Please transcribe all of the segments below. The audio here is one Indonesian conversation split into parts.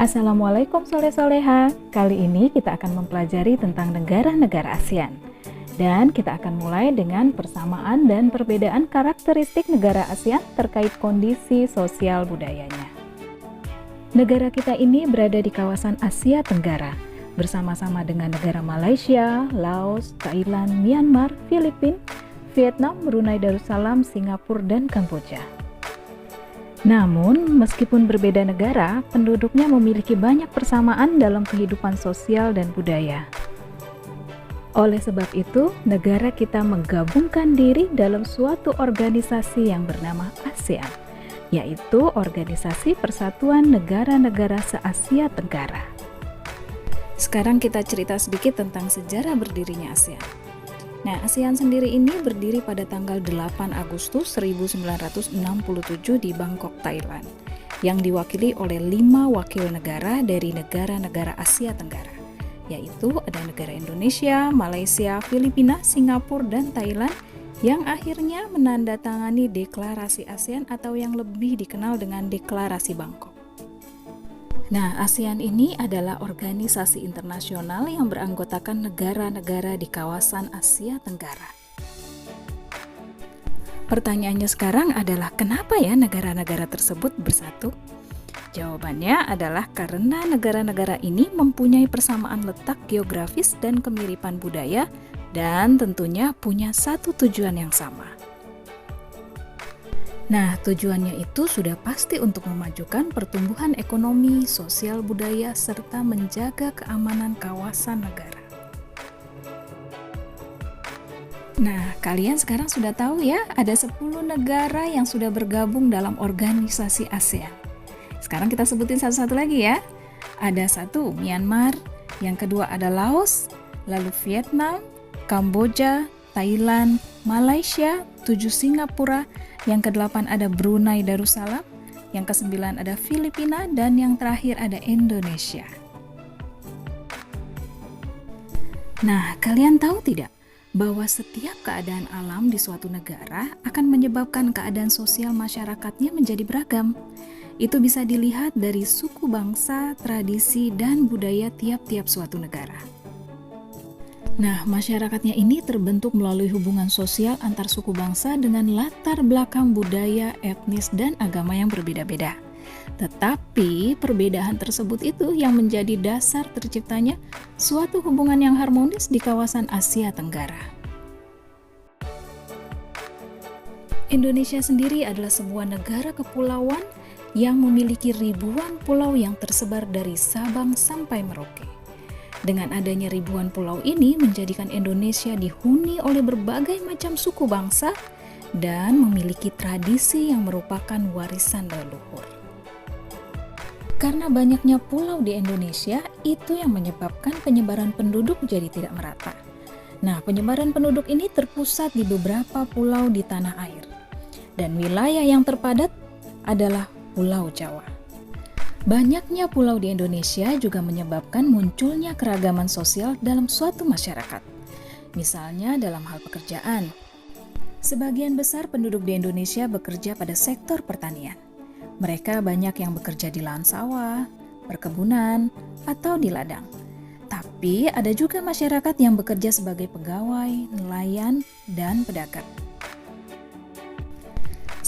Assalamualaikum soleh-soleha. Kali ini kita akan mempelajari tentang negara-negara ASEAN. Dan kita akan mulai dengan persamaan dan perbedaan karakteristik negara ASEAN terkait kondisi sosial budayanya. Negara kita ini berada di kawasan Asia Tenggara, bersama-sama dengan negara Malaysia, Laos, Thailand, Myanmar, Filipina, Vietnam, Brunei Darussalam, Singapura, dan Kamboja. Namun, meskipun berbeda negara, penduduknya memiliki banyak persamaan dalam kehidupan sosial dan budaya. Oleh sebab itu, negara kita menggabungkan diri dalam suatu organisasi yang bernama ASEAN, yaitu Organisasi Persatuan Negara-Negara Se-Asia Tenggara. Sekarang kita cerita sedikit tentang sejarah berdirinya ASEAN. Nah, ASEAN sendiri ini berdiri pada tanggal 8 Agustus 1967 di Bangkok, Thailand, yang diwakili oleh 5 wakil negara dari negara-negara Asia Tenggara, yaitu ada negara Indonesia, Malaysia, Filipina, Singapura, dan Thailand, yang akhirnya menandatangani Deklarasi ASEAN atau yang lebih dikenal dengan Deklarasi Bangkok. Nah, ASEAN ini adalah organisasi internasional yang beranggotakan negara-negara di kawasan Asia Tenggara. Pertanyaannya sekarang adalah kenapa ya negara-negara tersebut bersatu? Jawabannya adalah karena negara-negara ini mempunyai persamaan letak geografis dan kemiripan budaya dan tentunya punya satu tujuan yang sama. Nah, tujuannya itu sudah pasti untuk memajukan pertumbuhan ekonomi, sosial budaya, serta menjaga keamanan kawasan negara. Nah, kalian sekarang sudah tahu ya, ada 10 negara yang sudah bergabung dalam organisasi ASEAN. Sekarang kita sebutin satu-satu lagi ya. Ada 1, Myanmar, yang kedua ada Laos, lalu Vietnam, Kamboja, Thailand, Malaysia, 7 Singapura, yang ke-8 ada Brunei Darussalam, yang ke-9 ada Filipina, dan yang terakhir ada Indonesia. Nah, kalian tahu tidak bahwa setiap keadaan alam di suatu negara akan menyebabkan keadaan sosial masyarakatnya menjadi beragam. Itu bisa dilihat dari suku bangsa, tradisi, dan budaya tiap-tiap suatu negara. Nah, masyarakatnya ini terbentuk melalui hubungan sosial antar suku bangsa dengan latar belakang budaya, etnis, dan agama yang berbeda-beda. Tetapi, perbedaan tersebut itu yang menjadi dasar terciptanya suatu hubungan yang harmonis di kawasan Asia Tenggara. Indonesia sendiri adalah sebuah negara kepulauan yang memiliki ribuan pulau yang tersebar dari Sabang sampai Merauke. Dengan adanya ribuan pulau ini menjadikan Indonesia dihuni oleh berbagai macam suku bangsa dan memiliki tradisi yang merupakan warisan leluhur. Karena banyaknya pulau di Indonesia, itu yang menyebabkan penyebaran penduduk jadi tidak merata. Nah, penyebaran penduduk ini terpusat di beberapa pulau di tanah air. Dan wilayah yang terpadat adalah Pulau Jawa. Banyaknya pulau di Indonesia juga menyebabkan munculnya keragaman sosial dalam suatu masyarakat. Misalnya dalam hal pekerjaan. Sebagian besar penduduk di Indonesia bekerja pada sektor pertanian. Mereka banyak yang bekerja di lahan sawah, perkebunan, atau di ladang. Tapi ada juga masyarakat yang bekerja sebagai pegawai, nelayan, dan pedagang.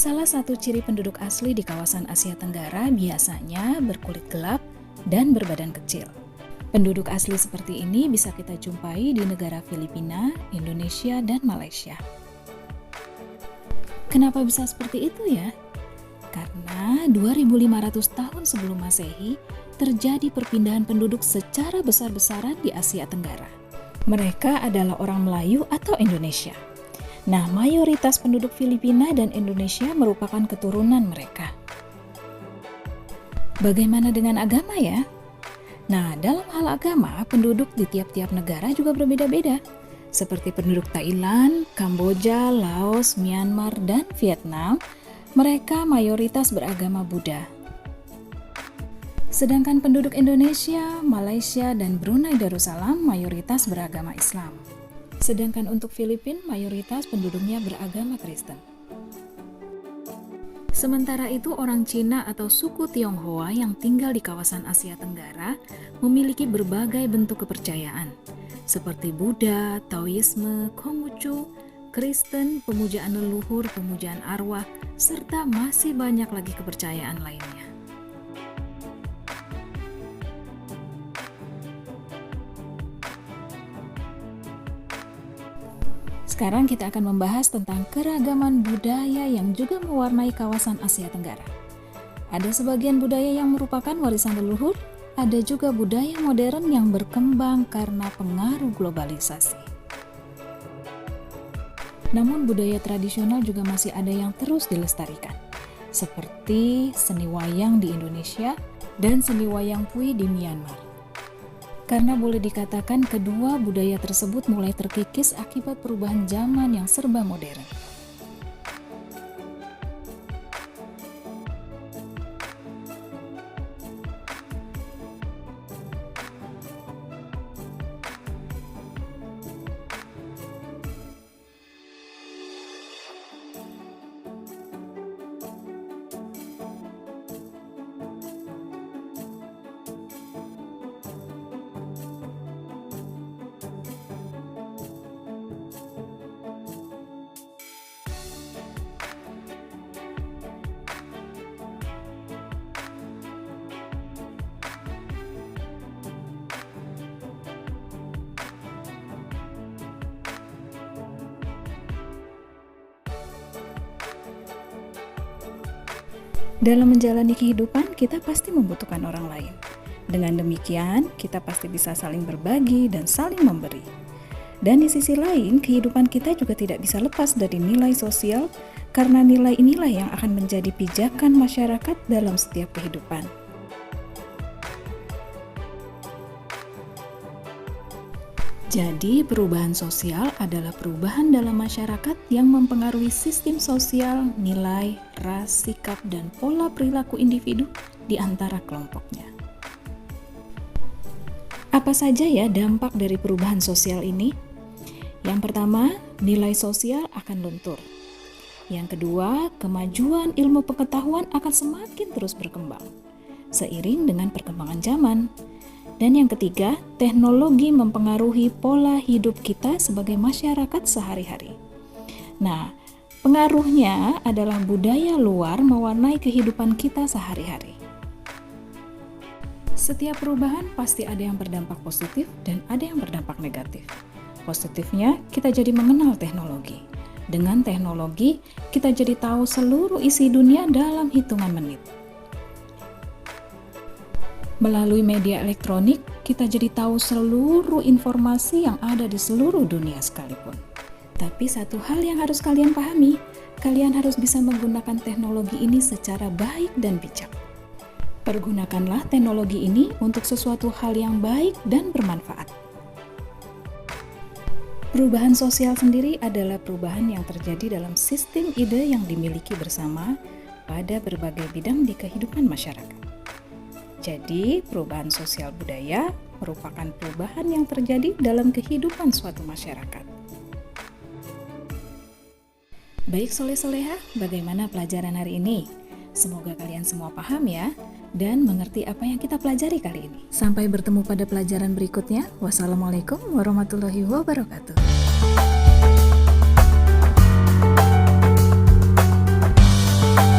Salah satu ciri penduduk asli di kawasan Asia Tenggara biasanya berkulit gelap dan berbadan kecil. Penduduk asli seperti ini bisa kita jumpai di negara Filipina, Indonesia, dan Malaysia. Kenapa bisa seperti itu ya? Karena 2500 tahun sebelum Masehi terjadi perpindahan penduduk secara besar-besaran di Asia Tenggara. Mereka adalah orang Melayu atau Indonesia. Nah, mayoritas penduduk Filipina dan Indonesia merupakan keturunan mereka. Bagaimana dengan agama ya? Nah, dalam hal agama, penduduk di tiap-tiap negara juga berbeda-beda. Seperti penduduk Thailand, Kamboja, Laos, Myanmar, dan Vietnam, mereka mayoritas beragama Buddha. Sedangkan penduduk Indonesia, Malaysia, dan Brunei Darussalam mayoritas beragama Islam. Sedangkan untuk Filipina, mayoritas penduduknya beragama Kristen. Sementara itu, orang Cina atau suku Tionghoa yang tinggal di kawasan Asia Tenggara memiliki berbagai bentuk kepercayaan, seperti Buddha, Taoisme, Konghucu, Kristen, pemujaan leluhur, pemujaan arwah, serta masih banyak lagi kepercayaan lainnya. Sekarang kita akan membahas tentang keragaman budaya yang juga mewarnai kawasan Asia Tenggara. Ada sebagian budaya yang merupakan warisan leluhur, ada juga budaya modern yang berkembang karena pengaruh globalisasi. Namun budaya tradisional juga masih ada yang terus dilestarikan, seperti seni wayang di Indonesia dan seni wayang Pui di Myanmar. Karena boleh dikatakan kedua budaya tersebut mulai terkikis akibat perubahan zaman yang serba modern. Dalam menjalani kehidupan, kita pasti membutuhkan orang lain. Dengan demikian, kita pasti bisa saling berbagi dan saling memberi. Dan di sisi lain, kehidupan kita juga tidak bisa lepas dari nilai sosial, karena nilai inilah yang akan menjadi pijakan masyarakat dalam setiap kehidupan. Jadi, perubahan sosial adalah perubahan dalam masyarakat yang mempengaruhi sistem sosial, nilai, ras, sikap, dan pola perilaku individu di antara kelompoknya. Apa saja ya dampak dari perubahan sosial ini? Yang pertama, nilai sosial akan luntur. Yang kedua, kemajuan ilmu pengetahuan akan semakin terus berkembang, seiring dengan perkembangan zaman. Dan yang ketiga, teknologi mempengaruhi pola hidup kita sebagai masyarakat sehari-hari. Nah, pengaruhnya adalah budaya luar mewarnai kehidupan kita sehari-hari. Setiap perubahan pasti ada yang berdampak positif dan ada yang berdampak negatif. Positifnya, kita jadi mengenal teknologi. Dengan teknologi, kita jadi tahu seluruh isi dunia dalam hitungan menit. Melalui media elektronik, kita jadi tahu seluruh informasi yang ada di seluruh dunia sekalipun. Tapi satu hal yang harus kalian pahami, kalian harus bisa menggunakan teknologi ini secara baik dan bijak. Pergunakanlah teknologi ini untuk sesuatu hal yang baik dan bermanfaat. Perubahan sosial sendiri adalah perubahan yang terjadi dalam sistem ide yang dimiliki bersama pada berbagai bidang di kehidupan masyarakat. Jadi, perubahan sosial budaya merupakan perubahan yang terjadi dalam kehidupan suatu masyarakat. Baik soleh-soleha, bagaimana pelajaran hari ini? Semoga kalian semua paham ya, dan mengerti apa yang kita pelajari kali ini. Sampai bertemu pada pelajaran berikutnya. Wassalamualaikum warahmatullahi wabarakatuh.